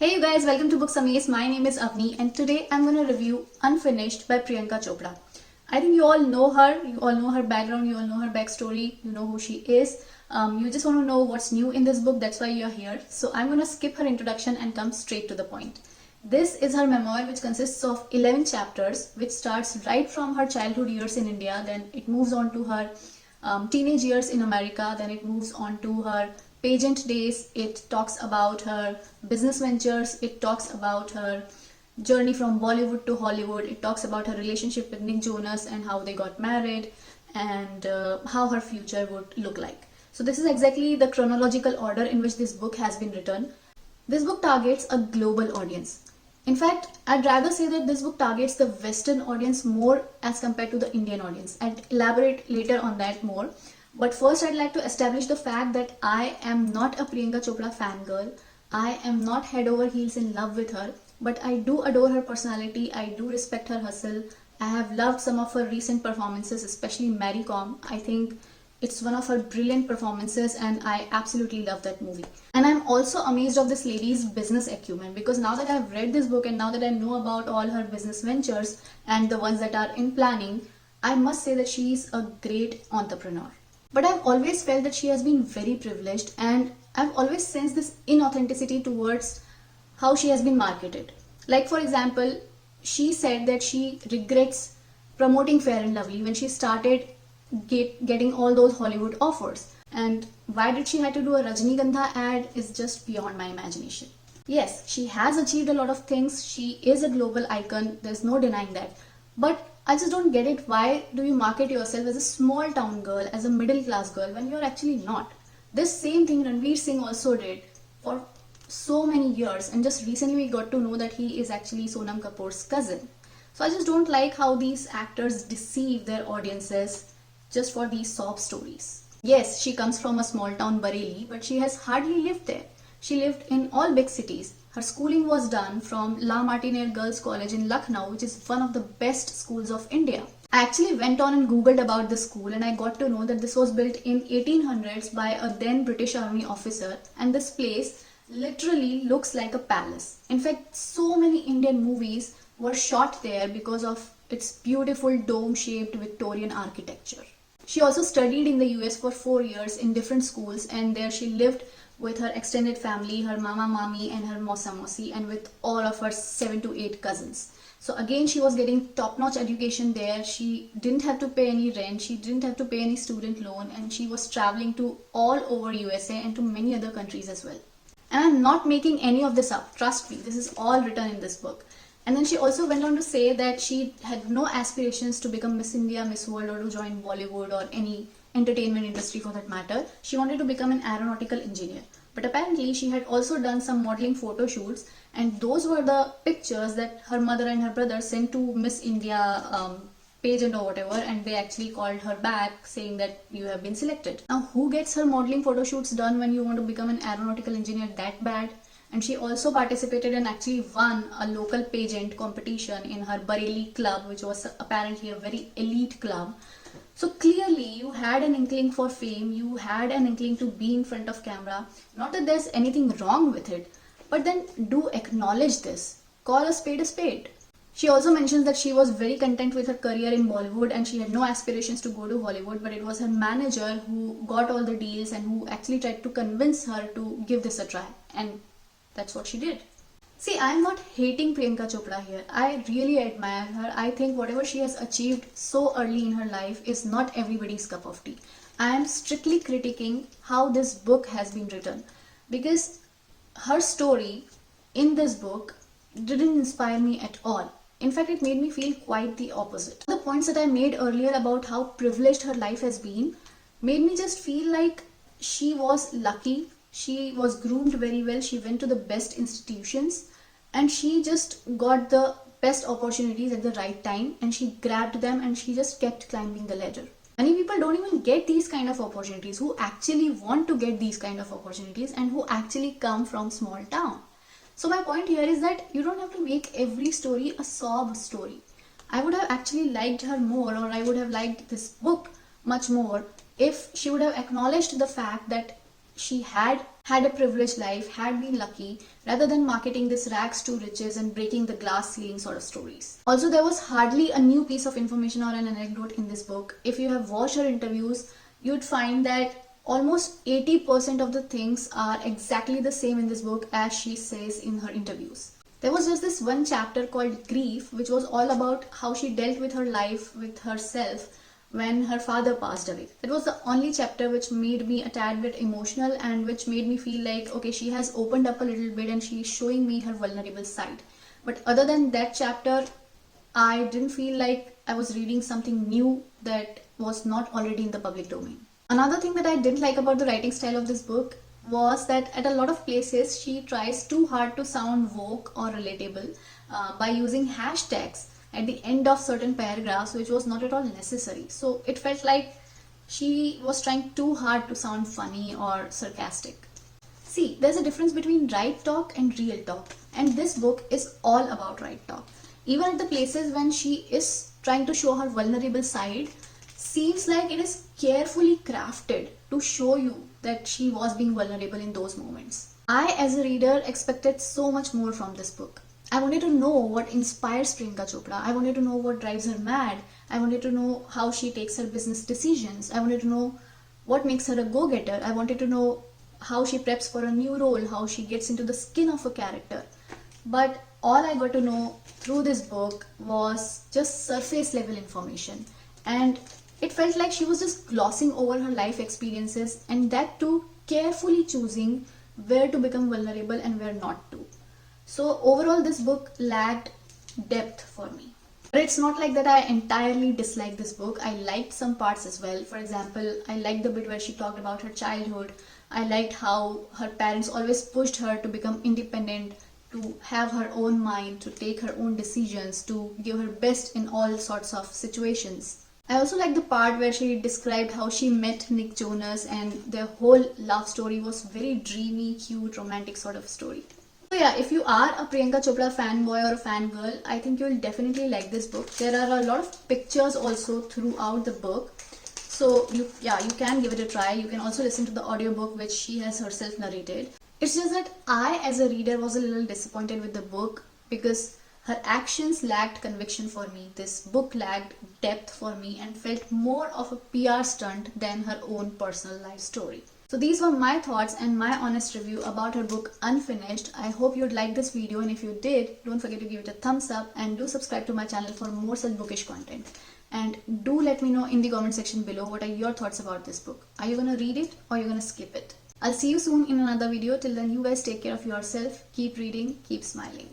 Hey you guys, welcome to Booksamaze. My name is Avni and today I'm going to review Unfinished by Priyanka Chopra. I think you all know her, background, you all know her backstory, you know who she is. You just want to know what's new in this book, that's why you're here. So I'm going to skip her introduction and come straight to the point. This is her memoir, which consists of 11 chapters, which starts right from her childhood years in India, then it moves on to her teenage years in America, then it moves on to her pageant days, it talks about her business ventures, it talks about her journey from Bollywood to Hollywood, it talks about her relationship with Nick Jonas and how they got married and how her future would look like. So this is exactly the chronological order in which this book has been written. This book targets a global audience. In fact, I'd rather say that this book targets the Western audience more as compared to the Indian audience. I'd elaborate later on that more. But first I'd like to establish the fact that I am not a Priyanka Chopra fangirl. I am not head over heels in love with her. But I do adore her personality. I do respect her hustle. I have loved some of her recent performances, especially Mary Com. I think it's one of her brilliant performances and I absolutely love that movie. And I'm also amazed of this lady's business acumen, because now that I've read this book and now that I know about all her business ventures and the ones that are in planning, I must say that she's a great entrepreneur. But I've always felt that she has been very privileged and I've always sensed this inauthenticity towards how she has been marketed. Like for example, she said that she regrets promoting Fair and Lovely when she started getting all those Hollywood offers. And why did she have to do a Rajnigandha ad is just beyond my imagination. Yes, she has achieved a lot of things. She is a global icon. There's no denying that. But I just don't get it. Why do you market yourself as a small town girl, as a middle class girl, when you're actually not? This same thing Ranveer Singh also did for so many years, and just recently we got to know that he is actually Sonam Kapoor's cousin. So I just don't like how these actors deceive their audiences just for these sob stories. Yes, she comes from a small town Bareilly, but she has hardly lived there. She lived in all big cities. Her schooling was done from La Martiniere Girls College in Lucknow, which is one of the best schools of India. I actually went on and googled about the school and I got to know that this was built in 1800s by a then British Army officer, and this place literally looks like a palace. In fact, so many Indian movies were shot there because of its beautiful dome-shaped Victorian architecture. She also studied in the US for 4 years in different schools, and there she lived with her extended family, her mama mami and her mosa mosi, and with all of her 7 to 8 cousins. So again, she was getting top-notch education there. She didn't have to pay any rent, she didn't have to pay any student loan, and she was traveling to all over USA and to many other countries as well. And I'm not making any of this up, trust me, this is all written in this book. And then she also went on to say that she had no aspirations to become Miss India, Miss World, or to join Bollywood or any entertainment industry for that matter. She wanted to become an aeronautical engineer. But apparently she had also done some modeling photo shoots, and those were the pictures that her mother and her brother sent to Miss India pageant or whatever, and they actually called her back saying that you have been selected. Now who gets her modeling photo shoots done when you want to become an aeronautical engineer that bad? And she also participated and actually won a local pageant competition in her Bareilly club, which was apparently a very elite club. So clearly you had an inkling for fame, you had an inkling to be in front of camera. Not that there's anything wrong with it, but then do acknowledge this. Call a spade a spade. She also mentions that she was very content with her career in Bollywood and she had no aspirations to go to Hollywood, but it was her manager who got all the deals and who actually tried to convince her to give this a try. And that's what she did. See, I'm not hating Priyanka Chopra here. I really admire her. I think whatever she has achieved so early in her life is not everybody's cup of tea. I am strictly critiquing how this book has been written, because her story in this book didn't inspire me at all. In fact, it made me feel quite the opposite. The points that I made earlier about how privileged her life has been made me just feel like she was lucky. She was groomed very well, she went to the best institutions, and she just got the best opportunities at the right time and she grabbed them and she just kept climbing the ladder. Many people don't even get these kind of opportunities, who actually want to get these kind of opportunities and who actually come from small town. So my point here is that you don't have to make every story a sob story. I would have actually liked her more, or I would have liked this book much more if she would have acknowledged the fact that she had a privileged life, had been lucky, rather than marketing this rags to riches and breaking the glass ceiling sort of stories. Also, there was hardly a new piece of information or an anecdote in this book. If you have watched her interviews, you'd find that almost 80% of the things are exactly the same in this book as she says in her interviews. There was just this one chapter called Grief, which was all about how she dealt with her life, with herself, when her father passed away. It was the only chapter which made me a tad bit emotional and which made me feel like, okay, she has opened up a little bit and she's showing me her vulnerable side. But other than that chapter, I didn't feel like I was reading something new that was not already in the public domain. Another thing that I didn't like about the writing style of this book was that at a lot of places she tries too hard to sound woke or relatable by using hashtags at the end of certain paragraphs, which was not at all necessary. So it felt like she was trying too hard to sound funny or sarcastic. See, there's a difference between right talk and real talk, and this book is all about right talk. Even at the places when she is trying to show her vulnerable side, seems like it is carefully crafted to show you that she was being vulnerable in those moments. I, as a reader, expected so much more from this book. I wanted to know what inspires Priyanka Chopra. I wanted to know what drives her mad. I wanted to know how she takes her business decisions. I wanted to know what makes her a go-getter. I wanted to know how she preps for a new role, how she gets into the skin of a character. But all I got to know through this book was just surface level information. And it felt like she was just glossing over her life experiences, and that too carefully choosing where to become vulnerable and where not to. So overall this book lacked depth for me. But it's not like that I entirely disliked this book. I liked some parts as well. For example, I liked the bit where she talked about her childhood. I liked how her parents always pushed her to become independent, to have her own mind, to take her own decisions, to give her best in all sorts of situations. I also like the part where she described how she met Nick Jonas and their whole love story was very dreamy, cute, romantic sort of story. So yeah, if you are a Priyanka Chopra fanboy or a fangirl, I think you'll definitely like this book. There are a lot of pictures also throughout the book. So you can give it a try. You can also listen to the audiobook which she has herself narrated. It's just that I, as a reader, was a little disappointed with the book because her actions lacked conviction for me. This book lacked depth for me and felt more of a PR stunt than her own personal life story. So these were my thoughts and my honest review about her book Unfinished. I hope you'd like this video, and if you did, don't forget to give it a thumbs up and do subscribe to my channel for more such bookish content. And do let me know in the comment section below what are your thoughts about this book. Are you gonna read it or are you gonna skip it? I'll see you soon in another video. Till then, you guys take care of yourself. Keep reading, keep smiling.